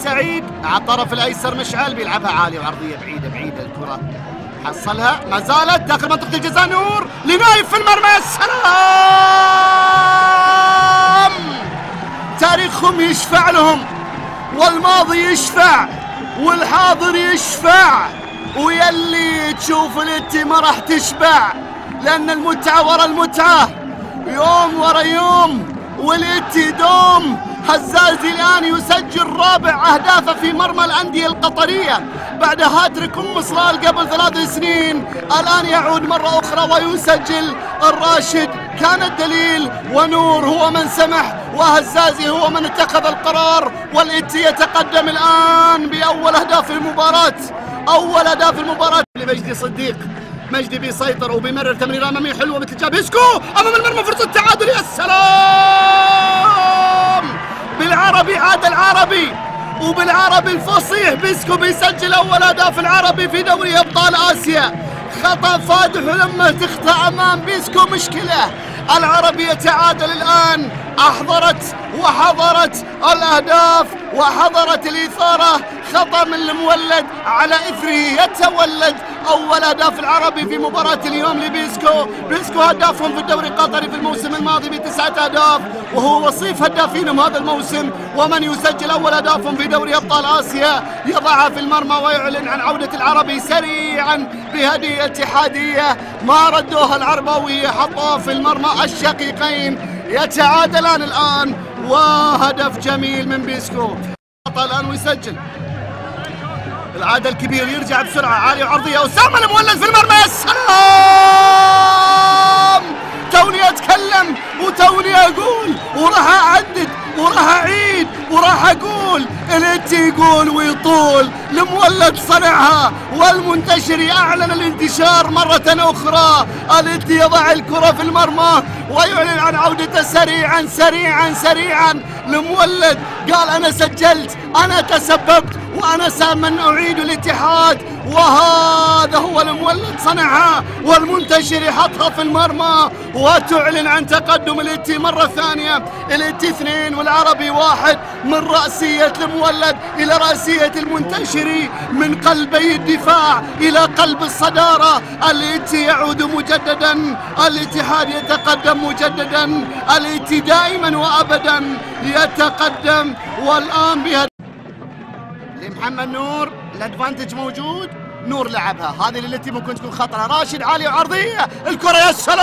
سعيد على الطرف الايسر مشعل بيلعبها عاليه وعرضيه بعيده بعيده الكره حصلها ما زالت داخل منطقه الجزاء نور لنايف في المرمى يا سلام تاريخهم يشفع لهم والماضي يشفع والحاضر يشفع ويلي تشوف الاتي ما راح تشبع لان المتعه ورا المتعه يوم ورا يوم والاتي دوم. هزازي الآن يسجل رابع أهدافه في مرمى الأندية القطرية بعد هاتريك صلال قبل 3 سنين. الآن يعود مرة أخرى ويسجل. الراشد كان الدليل ونور هو من سمح وهزازي هو من اتخذ القرار والإتي يتقدم الآن بأول أهداف المباراة. أول أهداف المباراة لمجدي صديق. مجدي بيسيطر وبيمرر تمريرة أمامية حلوة مثل جابيسكو أمام المرمى فرصة تعادل يا سلام بالعربي عاد العربي وبالعربي الفصيح بيسكو بيسجل أول أهداف العربي في دوري أبطال آسيا. خطأ فادح لما تخطأ أمام بيسكو مشكلة. العربي يتعادل الآن. أحضرت وحضرت الأهداف وحضرت الإثارة. خطأ من المولد على إثره يتولد أول أهداف العربي في مباراة اليوم لبيسكو. بيسكو هدافهم في الدوري القطري في الموسم الماضي ب9 أهداف وهو وصيف هدافينهم هذا الموسم ومن يسجل أول أهدافهم في دوري أبطال آسيا يضعها في المرمى ويعلن عن عودة العربي سريعا بهدية اتحادية ما ردوها العربوية حطوها في المرمى الشقيقين. يتعادلان الآن وهدف جميل من بيسكو. الآن ويسجل العادة الكبير يرجع بسرعة عالية وعرضية أسامة المولد في المرمى يا سلام. توني أتكلم وتوني أقول وراح أعدد وراح أعيد وراح أقول الاتي يقول ويطول. المولد صنعها والمنتشري أعلن الانتشار مرة أخرى. الاتي يضع الكرة في المرمى ويعلن عن عودته سريعا سريعا سريعا. المولد قال أنا سجلت أنا تسببت وأنا سامن أعيد الاتحاد وهذا هو المولد صنعها والمنتشر يحطها في المرمى وتعلن عن تقدم الاتي مرة ثانية. الاتي 2 والعربي 1 من رأسية المولد إلى رأسية المنتشري من قلبي الدفاع إلى قلب الصدارة. الاتي يعود مجددا. الاتحاد يتقدم مجددا. الاتي دائما وأبدا يتقدم. والآن بها لمحمد نور الادفانتج موجود. نور لعبها هذه التي ممكن تكون خطره. راشد عاليه وعرضيه الكره يا سلام.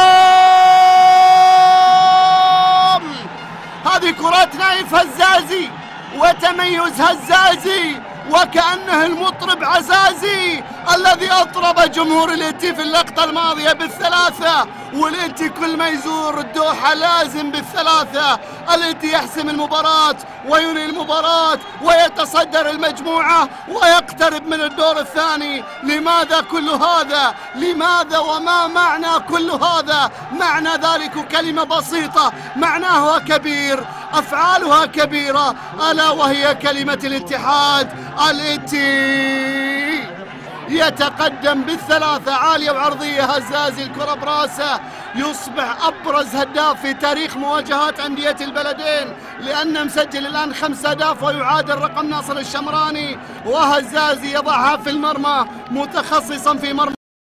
هذه كرات نايف هزازي وتميز هزازي وكأنه المطرب عزازي الذي أطرب جمهور الاتي في اللقطة الماضية بالثلاثة. والاتي كل ما يزور الدوحة لازم بالثلاثة. الاتي يحسم المباراة وينهي المباراة ويتصدر المجموعة ويقترب من الدور الثاني. لماذا كل هذا؟ لماذا وما معنى كل هذا؟ معنى ذلك كلمة بسيطة معناها كبير أفعالها كبيرة ألا وهي كلمة الاتحاد. الاتي يتقدم بالثلاثة عالية وعرضية هزازي الكرة براسه. يصبح أبرز هداف في تاريخ مواجهات أندية البلدين لأنه مسجل الآن 5 أهداف ويعادل رقم ناصر الشمراني. وهزازي يضعها في المرمى متخصصا في مرمى